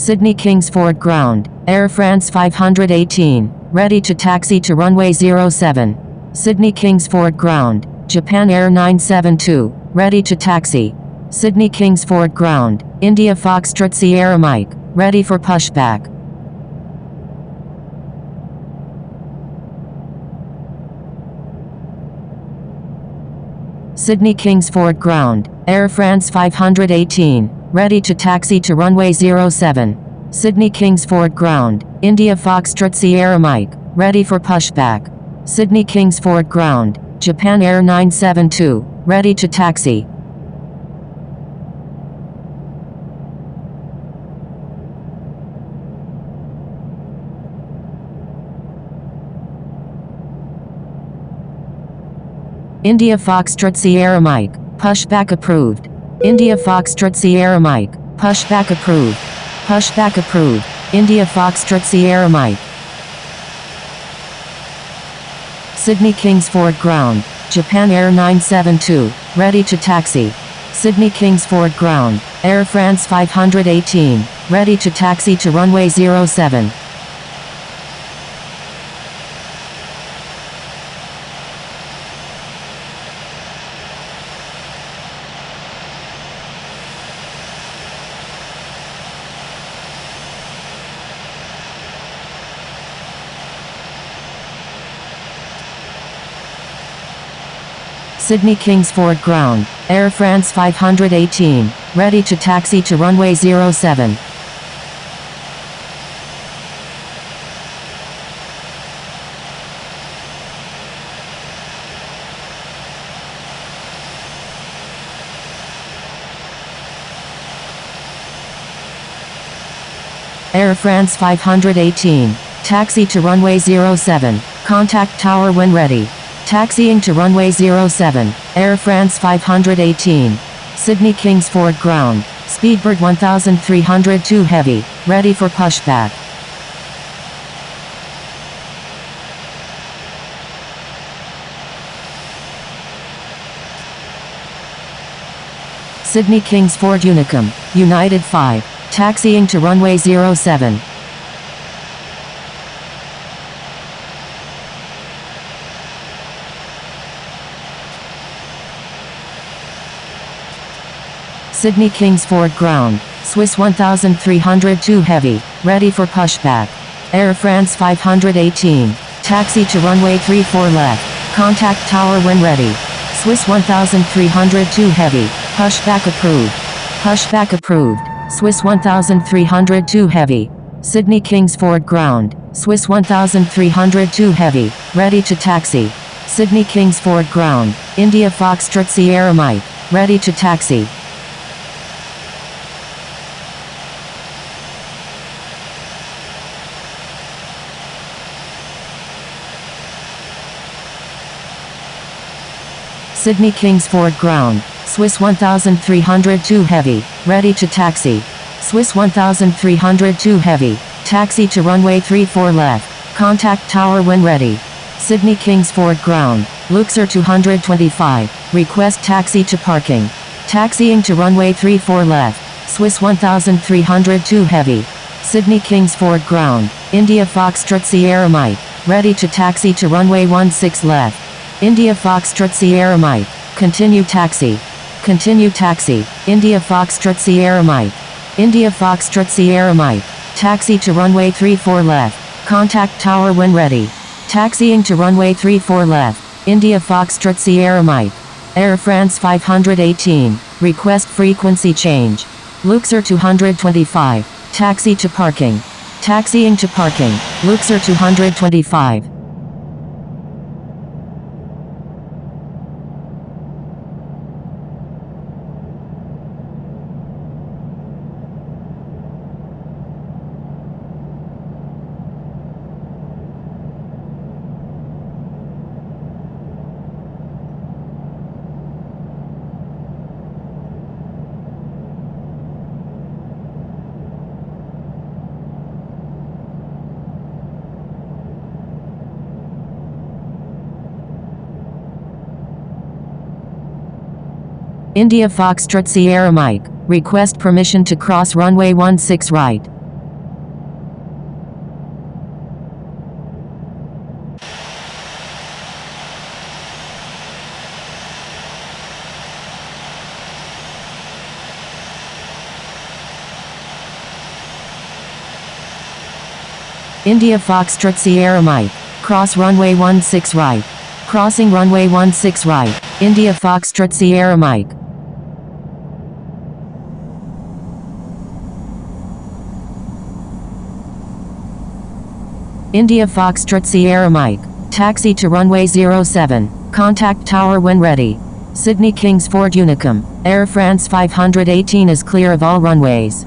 Sydney Kingsford Ground, Air France 518, ready to taxi to runway 07. Sydney Kingsford Ground, Japan Air 972, ready to taxi. Sydney Kingsford Ground, India Foxtrot Sierra Mike, ready for pushback. Sydney Kingsford Ground, Air France 518, ready to taxi to runway 07. Sydney Kingsford Ground, India Foxtrot Sierra Mike, ready for pushback. Sydney Kingsford Ground, Japan Air 972, ready to taxi. India Foxtrot Sierra Mike, pushback approved. India Foxtrot Sierra Mike, pushback approved. Pushback approved. India Foxtrot Sierra Mike. Sydney Kingsford Ground, Japan Air 972, ready to taxi. Sydney Kingsford Ground, Air France 518, ready to taxi to runway 07. Sydney Kingsford Ground, Air France 518, ready to taxi to runway 07. Air France 518, taxi to runway 07, contact tower when ready. Taxiing to runway 07, Air France 518. Sydney Kingsford Ground, Speedbird 1302 Heavy, ready for pushback. Sydney Kingsford Unicum, United 5, taxiing to runway 07. Sydney Kingsford Ground, Swiss 1302 Heavy, ready for pushback. Air France 518, taxi to runway 34 left, contact tower when ready. Swiss 1302 Heavy, pushback approved. Pushback approved. Swiss 1302 Heavy. Sydney Kingsford Ground, Swiss 1302 Heavy, ready to taxi. Sydney Kingsford Ground, India Foxtrot Sierra Mike, ready to taxi. Sydney Kingsford Ground, Swiss 1302 Heavy, ready to taxi. Swiss 1302 Heavy, taxi to runway 34 left, contact tower when ready. Sydney Kingsford Ground, Luxor 225, request taxi to parking. Taxiing to runway 34 left, Swiss 1302 Heavy. Sydney Kingsford Ground, India Foxtrot Sierra Mike, ready to taxi to runway 16 left. India Foxtrot Sierra Mike, continue taxi. Continue taxi, India Foxtrot Sierra Mike. India Foxtrot Sierra Mike, taxi to runway 34 left, contact tower when ready. Taxiing to runway 34 left, India Foxtrot Sierra Mike. Air France 518, request frequency change. Luxor 225, taxi to parking. Taxiing to parking, Luxor 225. India Foxtrot Sierra Mike, request permission to cross runway 16 right. India Foxtrot Sierra Mike. Cross runway 16 right. Crossing runway 16 right. India Foxtrot Sierra Mike. India Foxtrot Sierra Mike. Taxi to runway 07. Contact tower when ready. Sydney Kingsford Unicum. Air France 518 is clear of all runways.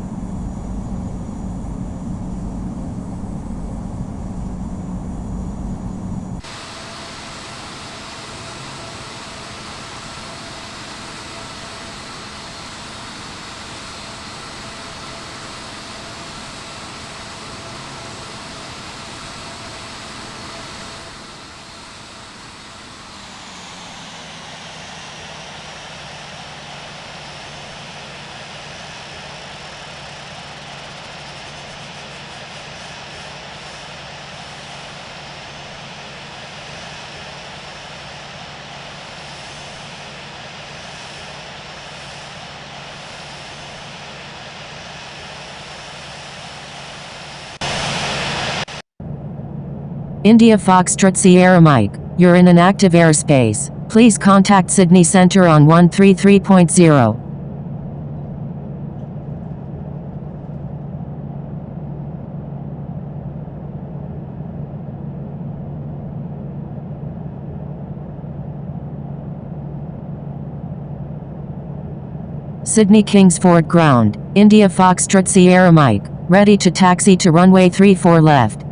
India Foxtrot Sierra Mike, you're in an active airspace. Please contact Sydney Centre on 133.0. Sydney Kingsford Ground, India Foxtrot Sierra Mike, ready to taxi to runway 34 left.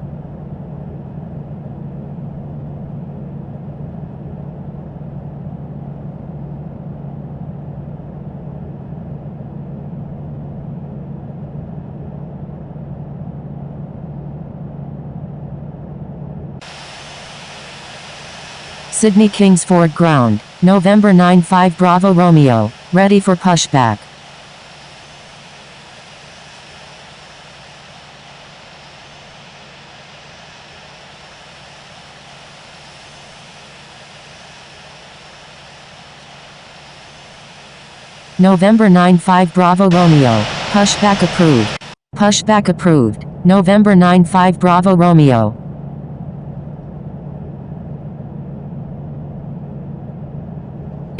Sydney Kingsford Ground, November 9-5 Bravo Romeo, ready for pushback. November 9-5 Bravo Romeo, pushback approved. Pushback approved. November 9-5 Bravo Romeo.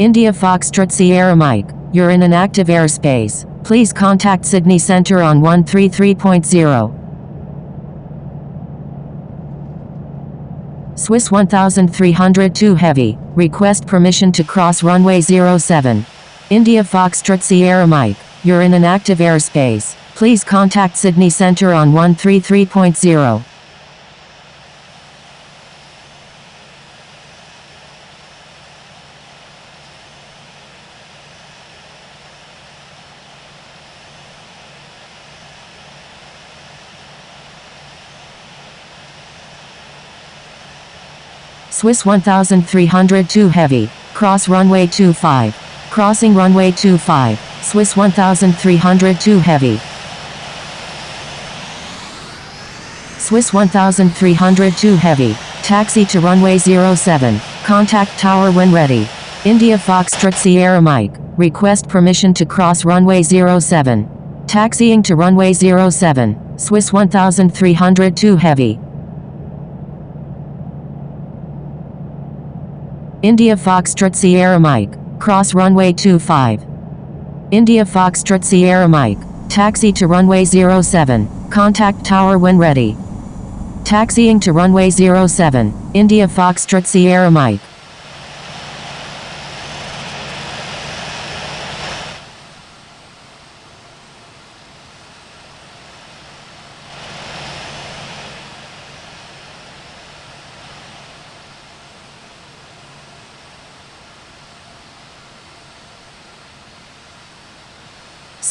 India Foxtrot Sierra Mike, you're in an active airspace. Please contact Sydney Centre on 133.0. Swiss 1302 Heavy, request permission to cross runway 07. India Foxtrot Sierra Mike, you're in an active airspace. Please contact Sydney Centre on 133.0. Swiss 1302 Heavy, cross runway 25. Crossing runway 25, Swiss 1302 Heavy. Swiss 1302 Heavy, taxi to runway 07, contact tower when ready. India Foxtrot Sierra Mike, request permission to cross runway 07. Taxiing to runway 07, Swiss 1302 Heavy. India Foxtrot Sierra Mike, cross runway 25. India Foxtrot Sierra Mike, taxi to runway 07, contact tower when ready. Taxiing to runway 07, India Foxtrot Sierra Mike.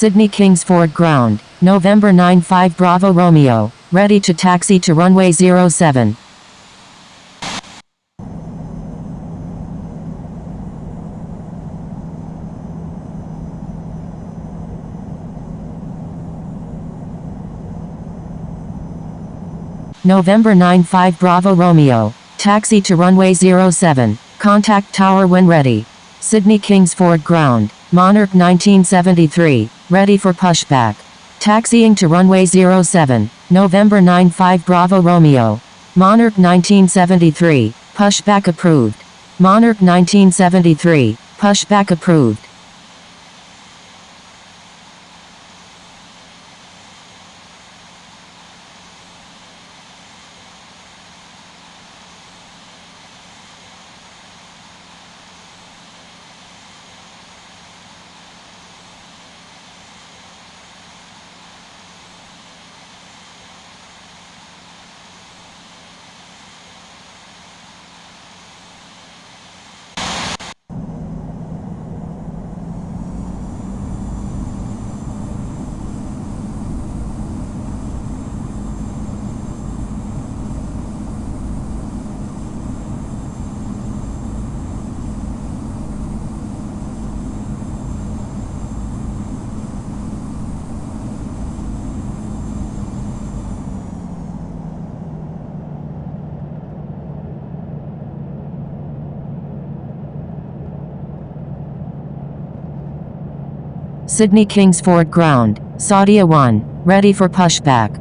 Sydney Kingsford Ground, November 9-5 Bravo Romeo, ready to taxi to runway 07. November 9-5 Bravo Romeo, taxi to runway 07, contact tower when ready. Sydney Kingsford Ground, Monarch 1973, ready for pushback. Taxiing to runway 07, November 95 Bravo Romeo. Monarch 1973, pushback approved. Monarch 1973, pushback approved. Sydney Kingsford ground, Saudia 1, ready for pushback.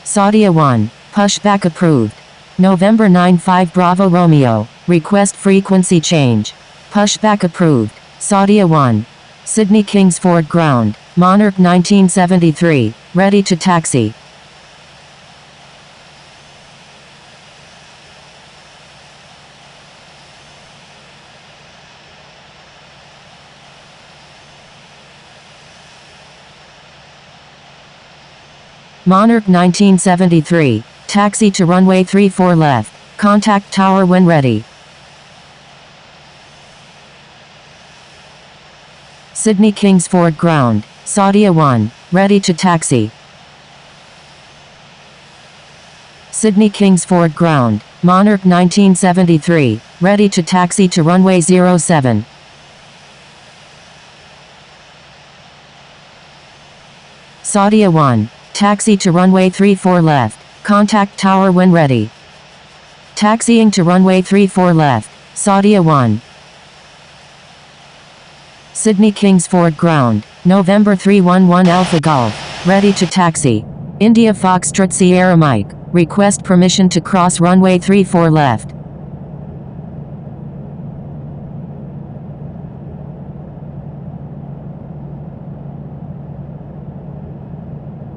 Saudia 1, pushback approved. November 95 Bravo Romeo, request frequency change. Pushback approved. Saudia 1. Sydney Kingsford ground, Monarch 1973, ready to taxi. Monarch 1973, taxi to runway 34 left, contact tower when ready. Sydney Kingsford ground, Saudia 1, ready to taxi. Sydney Kingsford ground, Monarch 1973, ready to taxi to runway 07. Saudia 1, taxi to runway 34 left, contact tower when ready. Taxiing to runway 34 left, Saudia 1. Sydney Kingsford ground, November 311 Alpha Golf, ready to taxi. India Foxtrot Sierra Mike, request permission to cross runway 34 left.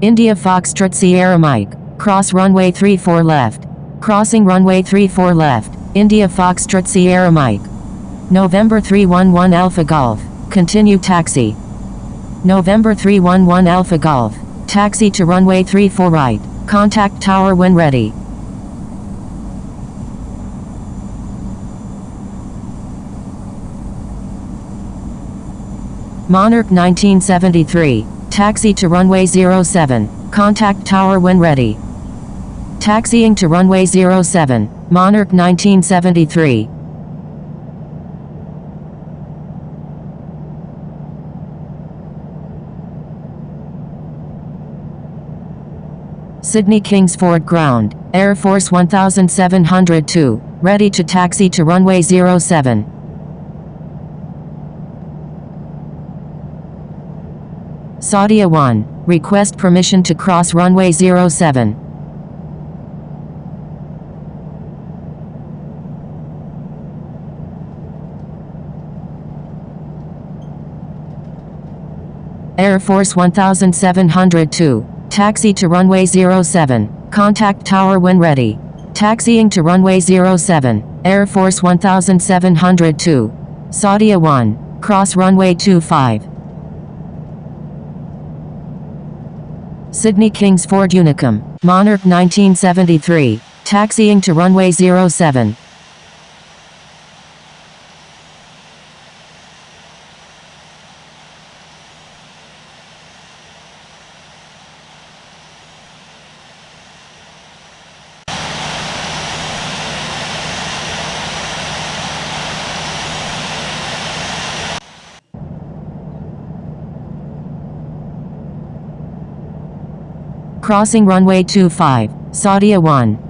India Foxtrot Sierra Mike, cross runway 34 left. Crossing runway 34 left, India Foxtrot Sierra Mike. November 311 Alpha Golf, continue taxi. November 311 Alpha Golf, taxi to runway 34 right, contact tower when ready. Monarch 1973, taxi to runway 07, contact tower when ready. Taxiing to runway 07, Monarch 1973. Sydney Kingsford ground, Air Force 1702, ready to taxi to runway 07. Saudia 1, request permission to cross runway 07. Air Force 1702, taxi to runway 07, contact tower when ready. Taxiing to runway 07, Air Force 1702. Saudia 1, cross runway 25. Sydney Kingsford Unicum, Monarch 1973, taxiing to runway 07. Crossing runway 25, Saudia 1.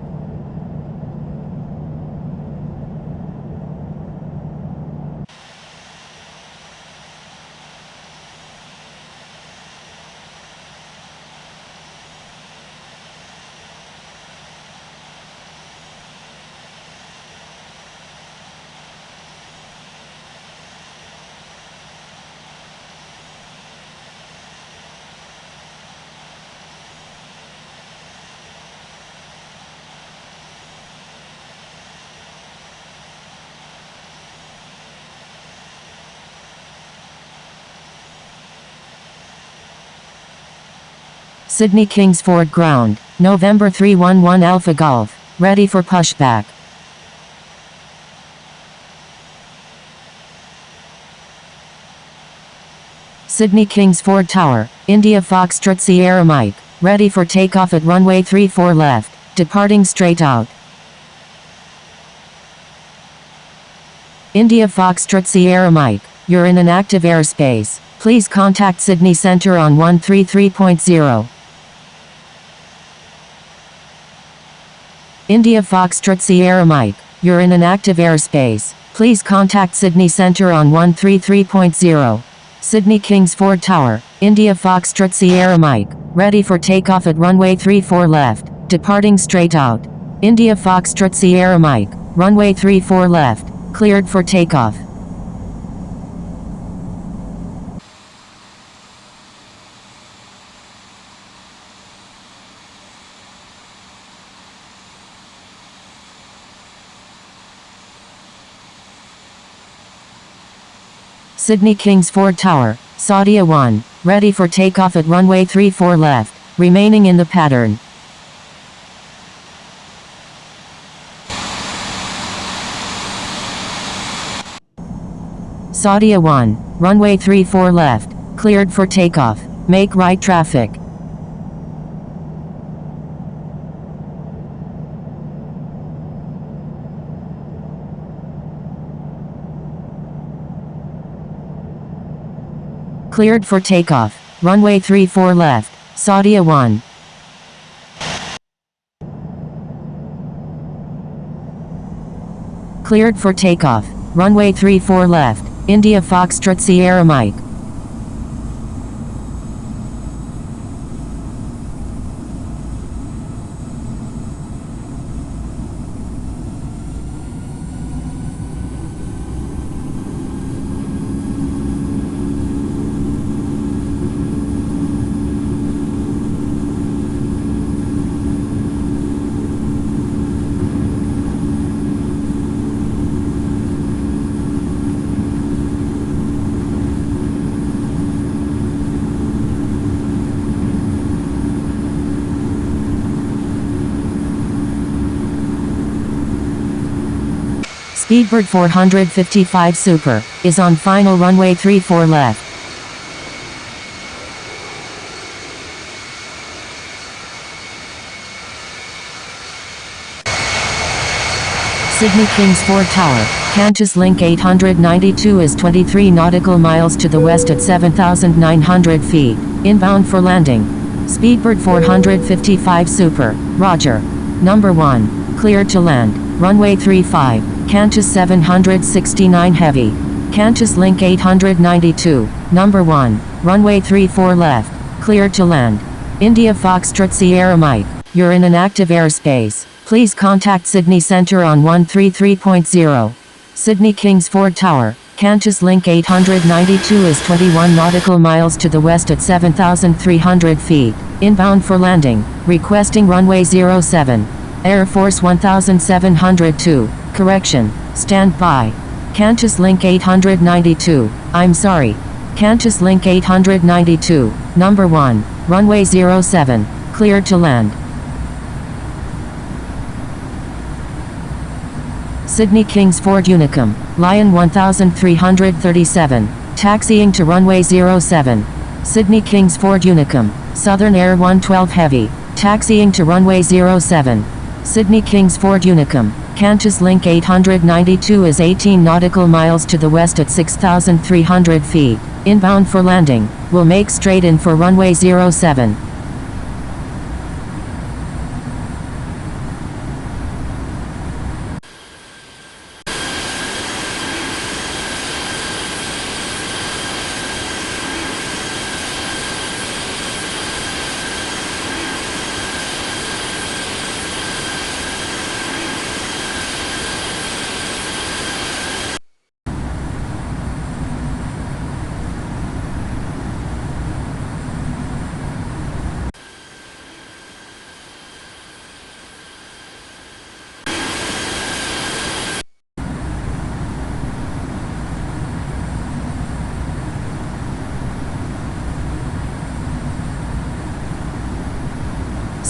Sydney Kingsford ground, November 311 Alpha Golf, ready for pushback. Sydney Kingsford Tower, India Foxtrot Sierra Mike, ready for takeoff at runway 34 left, departing straight out. India Foxtrot Sierra Mike, you're in an active airspace. Please contact Sydney Centre on 133.0. India Foxtrot Sierra Mike, you're in an active airspace. Please contact Sydney Centre on 133.0. Sydney Kingsford Tower, India Foxtrot Sierra Mike, ready for takeoff at runway 34 left, departing straight out. India Foxtrot Sierra Mike, runway 34 left, cleared for takeoff. Sydney Kingsford Tower, Saudia 1, ready for takeoff at runway 34 left, remaining in the pattern. Saudia 1, runway 34 left, cleared for takeoff, make right traffic. Cleared for takeoff, runway 34 left, Saudia 1. Cleared for takeoff, runway 34 left, India Foxtrot Sierra Mike. Speedbird 455 Super is on final runway 34 left. Sydney Kingsford Tower, Qantas Link 892 is 23 nautical miles to the west at 7,900 feet, inbound for landing. Speedbird 455 Super, Roger. Number 1, clear to land, runway 35, Qantas 769 Heavy. Qantas Link 892, number 1, runway 34 left, clear to land. India Foxtrot Sierra Mike, you're in an active airspace. Please contact Sydney Centre on 133.0. Sydney Kingsford Tower, Qantas Link 892 is 21 nautical miles to the west at 7,300 feet, inbound for landing, requesting runway 07. Air Force 1702, correction, stand by. Qantas Link 892, I'm sorry. Qantas Link 892, number 1, runway 07, cleared to land. Sydney Kingsford Unicum, Lion 1337, taxiing to runway 07. Sydney Kingsford Unicum, Southern Air 112 Heavy, taxiing to runway 07. Sydney Kingsford Unicum, Qantas Link 892 is 18 nautical miles to the west at 6,300 feet, inbound for landing, will make straight in for runway 07.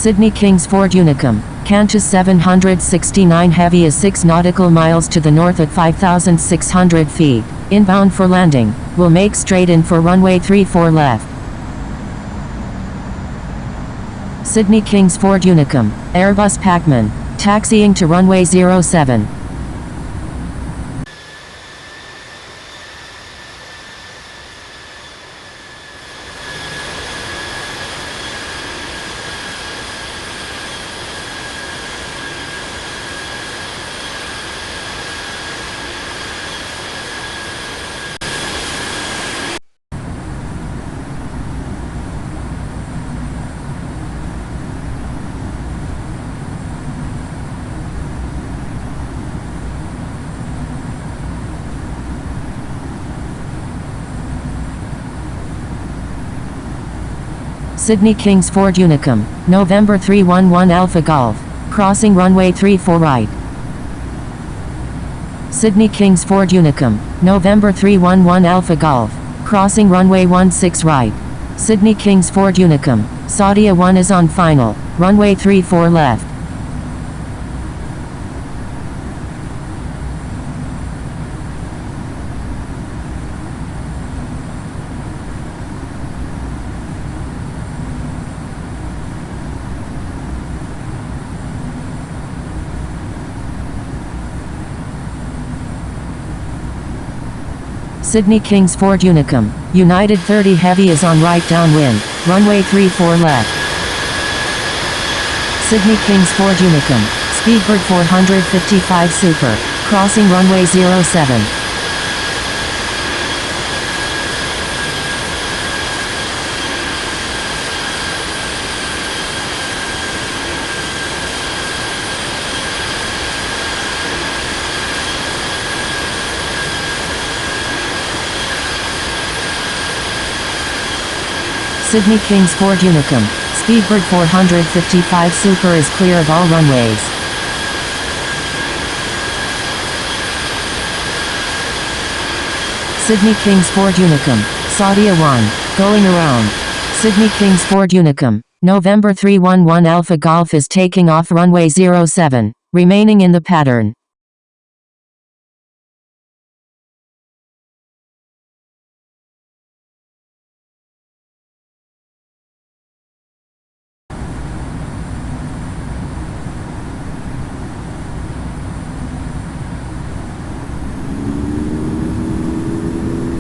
Sydney Kings Ford Unicum, Qantas 769 Heavy is 6 nautical miles to the north at 5,600 feet, inbound for landing, will make straight in for runway 34 left. Sydney Kings Ford Unicum, Airbus Pacman, taxiing to runway 07. Sydney Kings Ford Unicum, November 311 Alpha Golf, crossing runway 34 right. Sydney Kings Ford Unicum, November 311 Alpha Golf, crossing runway 16 right. Sydney Kings Ford Unicum, Saudia 1 is on final, runway 34 left. Sydney Kings Ford Unicum, United 30 Heavy is on right downwind, runway 34 left. Sydney Kings Ford Unicum, Speedbird 455 Super, crossing runway 07. Sydney Kings Ford Unicum, Speedbird 455 Super is clear of all runways. Sydney Kings Ford Unicum, Saudia 1, going around. Sydney Kings Ford Unicum, November 311 Alpha Golf is taking off runway 07, remaining in the pattern.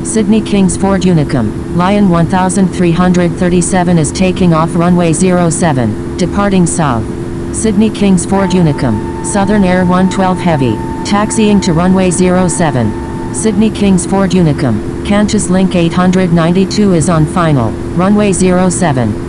Sydney Kings Ford Unicum, Lion 1337 is taking off runway 07, departing south. Sydney Kings Ford Unicum, Southern Air 112 Heavy, taxiing to runway 07. Sydney Kings Ford Unicum, Qantas Link 892 is on final, runway 07.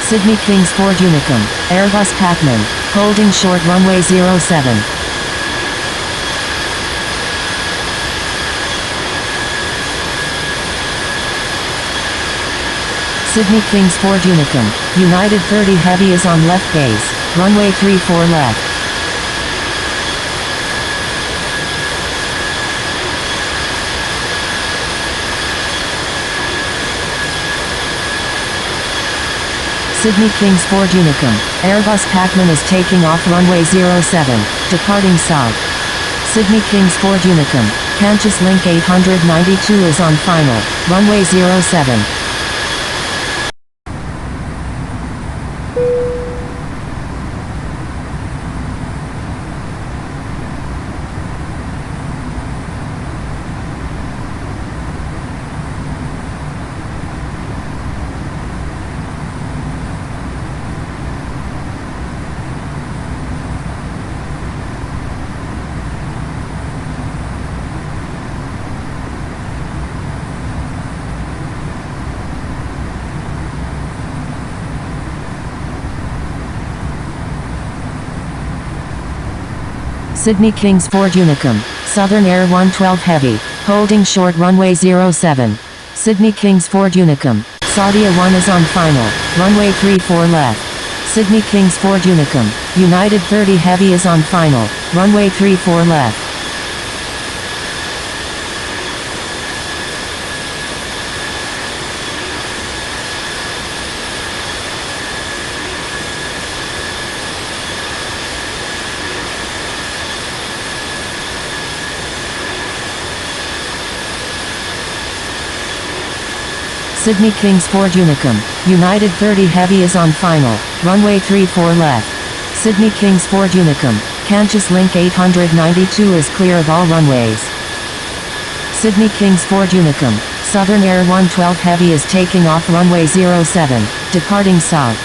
Sydney Kings Ford Unicum, Airbus Pacman, holding short runway 07. Sydney Kings Ford Unicum, United 30 Heavy is on left base, runway 34 left. Sydney Kings Ford Unicum, Airbus Pacman is taking off runway 07, departing south. Sydney Kings Ford Unicum, Qantas Link 892 is on final, runway 07. Sydney Kings Ford Unicum, Southern Air 112 Heavy, holding short runway 07. Sydney Kings Ford Unicum, Saudia 1 is on final, runway 34 left. Sydney Kings Ford Unicum, United 30 Heavy is on final, runway 34 left. Sydney Kings Ford Unicum, United 30 Heavy is on final, runway 34 left. Sydney Kings Ford Unicum, Qantas Link 892 is clear of all runways. Sydney Kings Ford Unicum, Southern Air 112 Heavy is taking off runway 07, departing south.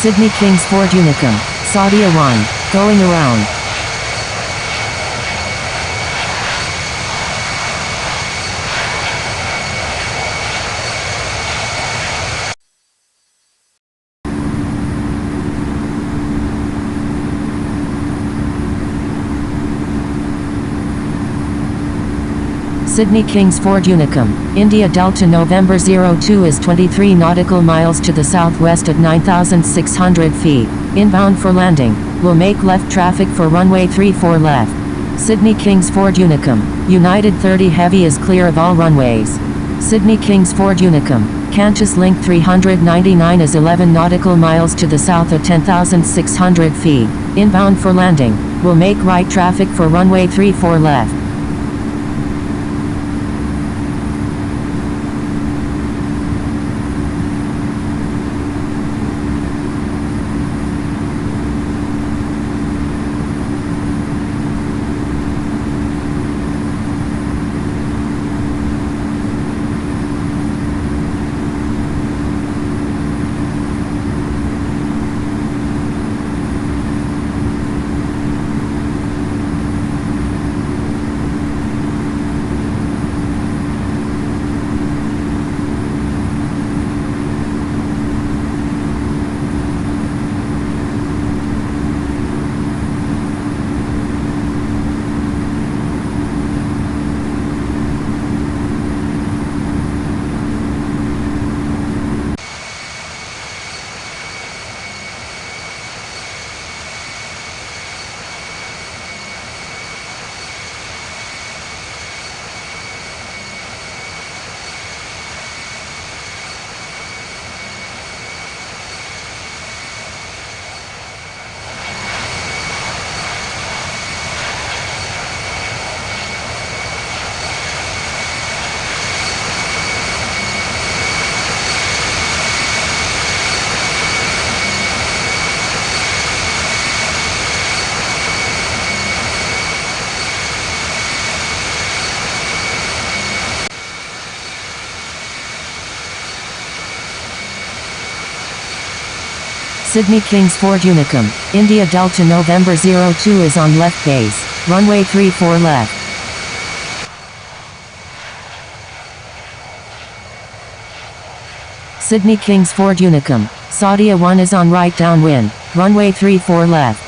Sydney Kings Ford Unicum, Saudia 1, going around. Sydney Kings Ford Unicum, India Delta November 02 is 23 nautical miles to the southwest at 9,600 feet. Inbound for landing. Will make left traffic for runway 34 left. Sydney Kings Ford Unicum, United 30 Heavy is clear of all runways. Sydney Kings Ford Unicum, Qantas Link 399 is 11 nautical miles to the south at 10,600 feet. Inbound for landing. Will make right traffic for runway 34 left. Sydney Kingsford Unicum, India Delta November 02 is on left base, runway 34 left. Sydney Kingsford Unicum, Saudia 1 is on right downwind, runway 34 left.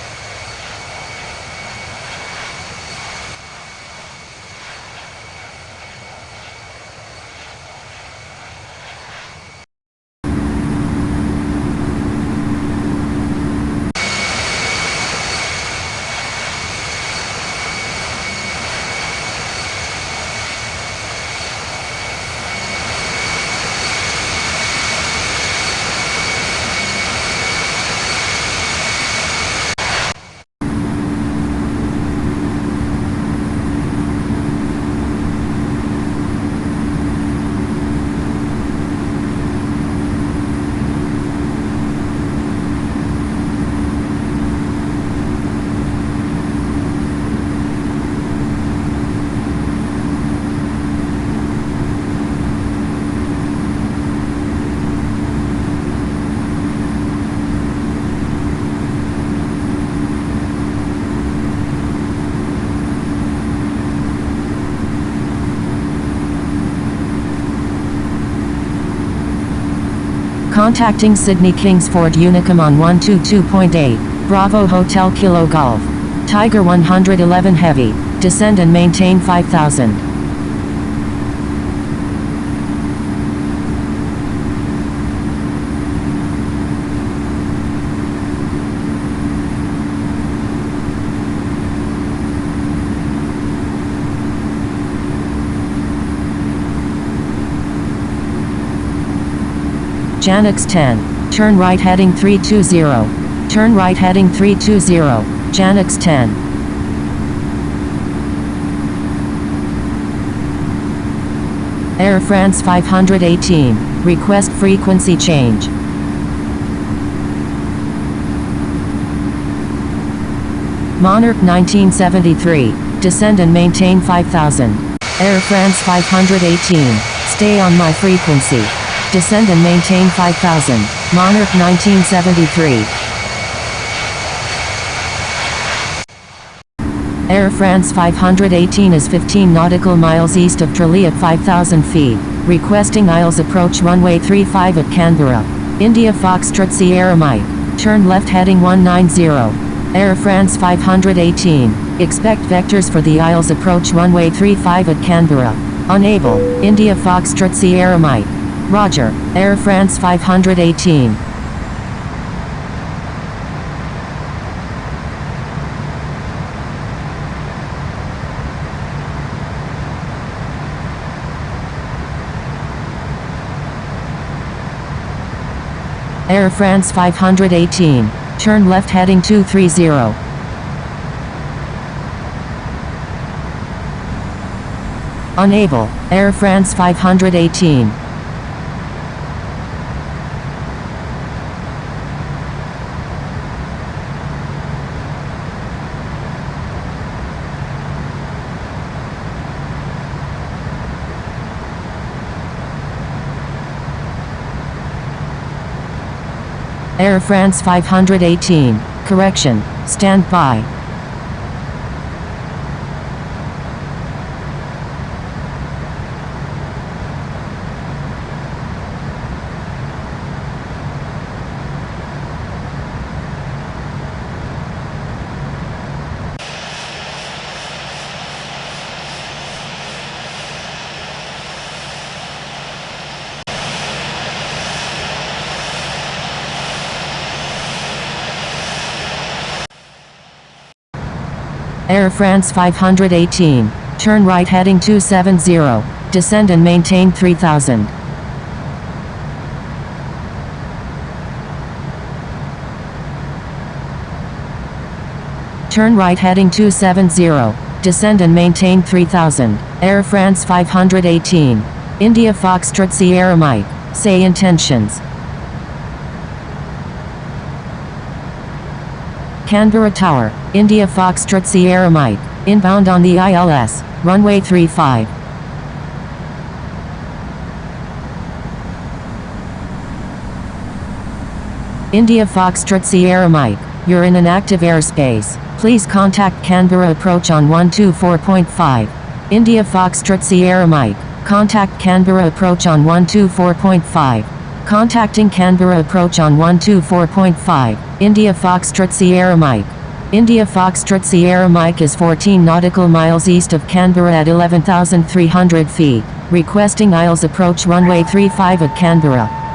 Contacting Sydney Kingsford Unicum on 122.8, Bravo Hotel Kilo Golf. Tiger 111 Heavy, descend and maintain 5000. Janux 10, turn right heading 320. Turn right heading 320, Janux 10. Air France 518, request frequency change. Monarch 1973, descend and maintain 5000. Air France 518, stay on my frequency. Descend and maintain 5000, Monarch 1973. Air France 518 is 15 nautical miles east of Tralee at 5,000 feet, requesting Isles approach runway 35 at Canberra. India Foxtrot Sierra Mike, turn left heading 190. Air France 518, expect vectors for the Isles approach runway 35 at Canberra. Unable, India Foxtrot Sierra Mike. Roger, Air France 518. Air France 518, turn left heading 230. Unable, Air France 518. Air France 518, correction, stand by. Air France 518, turn right heading 270, descend and maintain 3000. Turn right heading 270, descend and maintain 3000, Air France 518, India Foxtrot Sierra Mike, say intentions. Canberra Tower, India Foxtrot Sierra Mike, inbound on the ILS, runway 35. India Foxtrot Sierra Mike, you're in an active airspace. Please contact Canberra approach on 124.5. India Foxtrot Sierra Mike, contact Canberra approach on 124.5. Contacting Canberra approach on 124.5. India Foxtrot Sierra Mike. India Foxtrot Sierra Mike is 14 nautical miles east of Canberra at 11,300 feet. Requesting IELTS approach runway 35 at Canberra.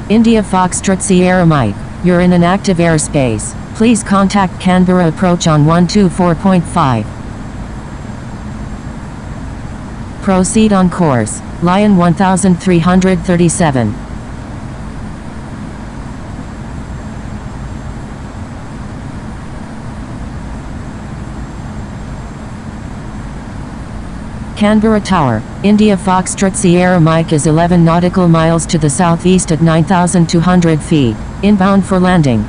India Foxtrot Sierra Mike, you're in an active airspace. Please contact Canberra approach on 124.5. Proceed on course, Lion 1337. Canberra Tower, India Foxtrot Sierra Mike is 11 nautical miles to the southeast at 9,200 feet, inbound for landing.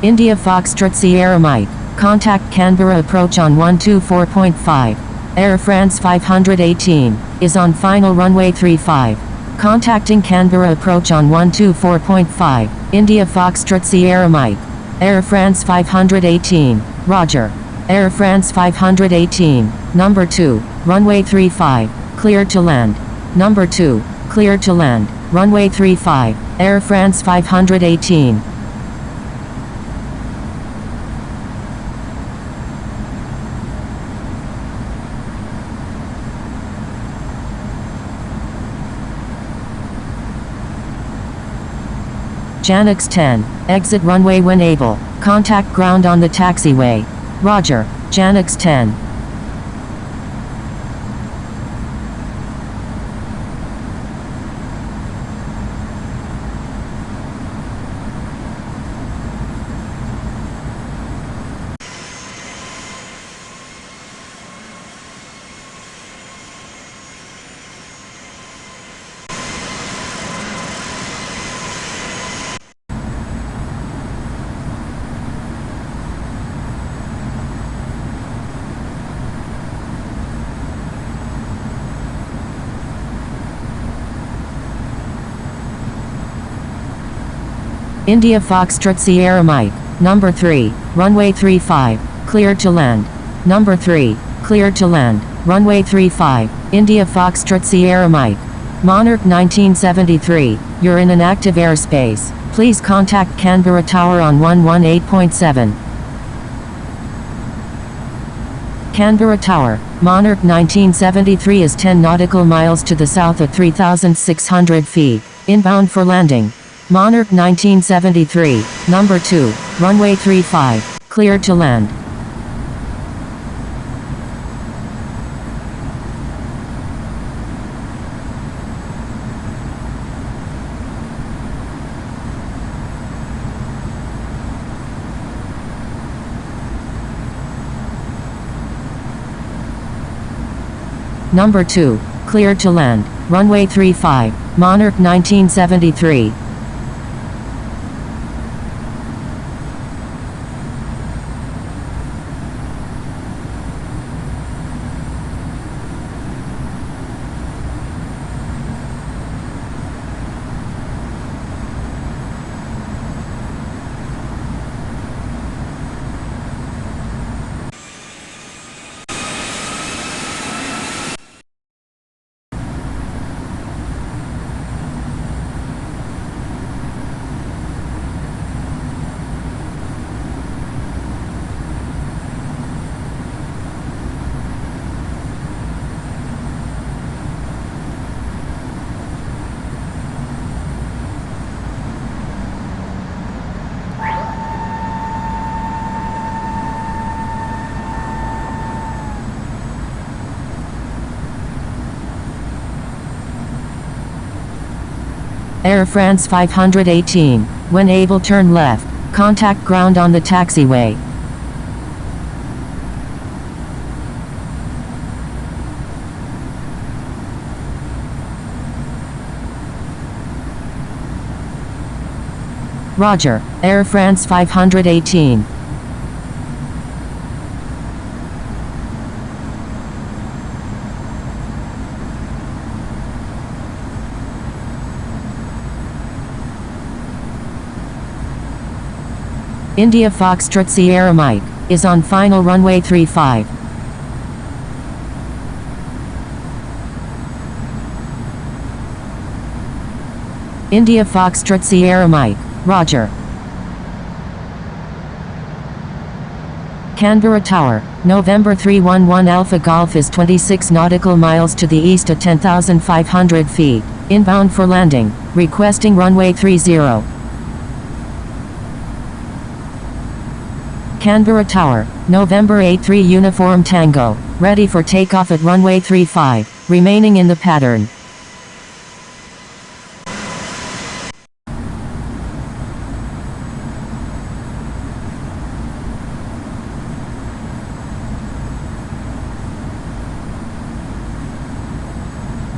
India Foxtrot Sierra Mike, contact Canberra approach on 124.5. Air France 518, is on final runway 35. Contacting Canberra approach on 124.5, India Foxtrot Sierra Mike. Air France 518, Roger. Air France 518, number 2, runway 35, clear to land. Number 2, clear to land, runway 35, Air France 518. Janux 10, exit runway when able, contact ground on the taxiway. Roger, Janux 10. India Foxtrot Sierra Mike, number 3, runway 35, clear to land. Number 3, clear to land, runway 35, India Foxtrot Sierra Mike. Monarch 1973, you're in an active airspace. Please contact Canberra Tower on 118.7. Canberra Tower, Monarch 1973 is 10 nautical miles to the south at 3,600 feet, inbound for landing. Monarch 1973, number 2, runway 35, clear to land. Number 2, clear to land, runway 35, Monarch 1973. Air France 518. When able, turn left. Contact ground on the taxiway. Roger, Air France 518. India Foxtrot Sierra Mike is on final runway 35. India Foxtrot Sierra Mike, Roger. Canberra Tower, November 311 Alpha Golf is 26 nautical miles to the east at 10,500 feet, inbound for landing, requesting runway 30. Canberra Tower, November 83 Uniform Tango, ready for takeoff at runway 35, remaining in the pattern.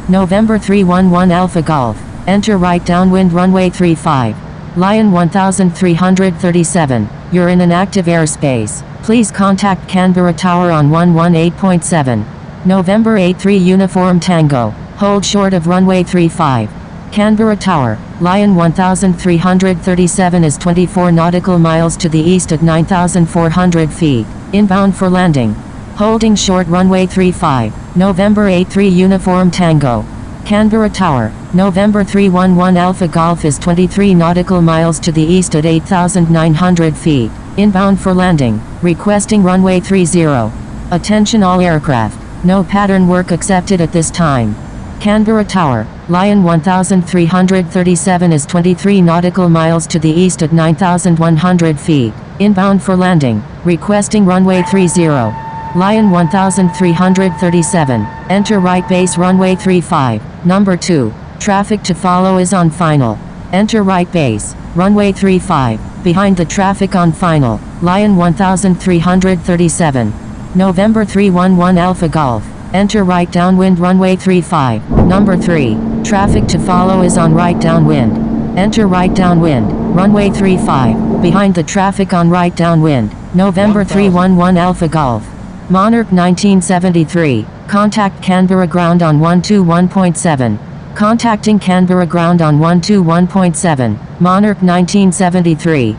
November 311 Alpha Golf, enter right downwind runway 35. Lion 1337, you're in an active airspace. Please contact Canberra Tower on 118.7. November 83 Uniform Tango, hold short of runway 35. Canberra Tower, Lion 1337 is 24 nautical miles to the east at 9,400 feet, inbound for landing. Holding short runway 35, November 83 Uniform Tango. Canberra Tower, November 311 Alpha Golf is 23 nautical miles to the east at 8,900 feet, inbound for landing, requesting runway 30. Attention all aircraft, no pattern work accepted at this time. Canberra Tower, Lion 1337 is 23 nautical miles to the east at 9,100 feet, inbound for landing, requesting runway 30. Lion 1337, enter right base runway 35, number 2, traffic to follow is on final. Enter right base, runway 35, behind the traffic on final, Lion 1337. November 311 Alpha Golf, enter right downwind runway 35, number 3, traffic to follow is on right downwind. Enter right downwind, runway 35, behind the traffic on right downwind, November 311 Alpha Golf. Monarch 1973, contact Canberra ground on 121.7. Contacting Canberra ground on 121.7, Monarch 1973.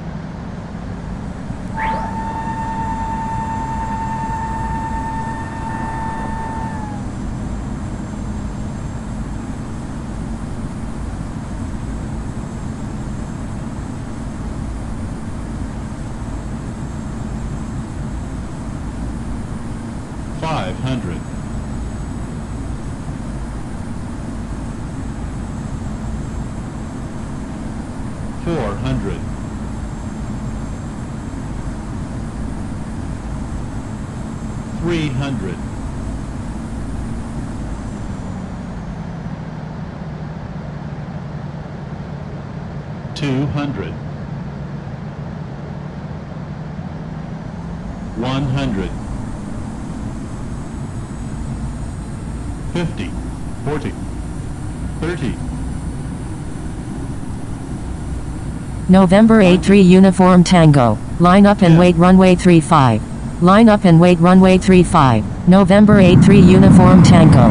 November 83 Uniform Tango, line up and wait runway 35. Line up and wait runway 35, November 83 Uniform Tango.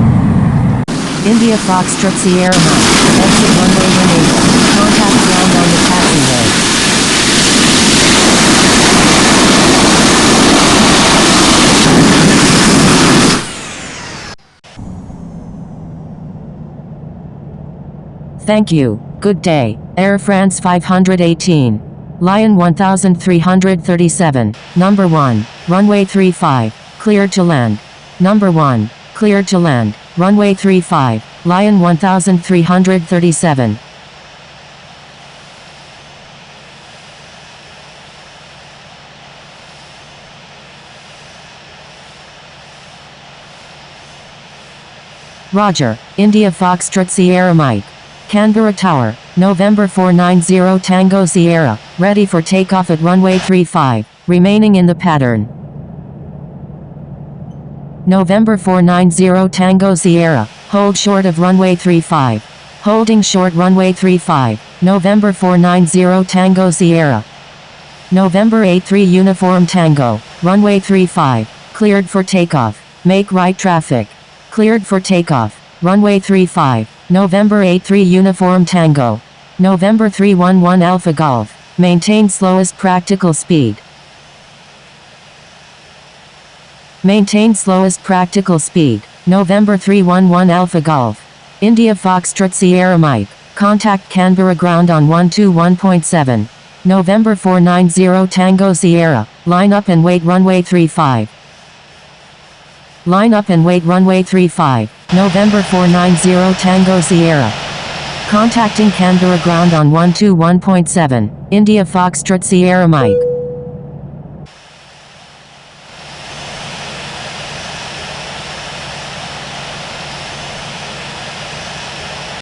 India Foxtrot Sierra Mike, exit runway when able, contact ground on the taxiway. Thank you, good day, Air France 518. Lion 1337, number 1, runway 35, cleared to land. Number 1, cleared to land, runway 35, Lion 1337. Roger, India Foxtrot Sierra Mike. Canberra Tower, November 490 Tango Sierra, ready for takeoff at runway 35, remaining in the pattern. November 490 Tango Sierra, hold short of runway 35. Holding short runway 35, November 490 Tango Sierra. November 83 Uniform Tango, runway 35, cleared for takeoff, make right traffic. Cleared for takeoff, runway 35, November 83 Uniform Tango. November 311 Alpha Golf, maintain slowest practical speed. Maintain slowest practical speed, November 311 Alpha Golf. India Foxtrot Sierra Mike, contact Canberra ground on 121.7. November 490 Tango Sierra, line up and wait runway 35. Line up and wait runway 35, November 490 Tango Sierra. Contacting Canberra ground on 121.7, India Foxtrot Sierra Mike.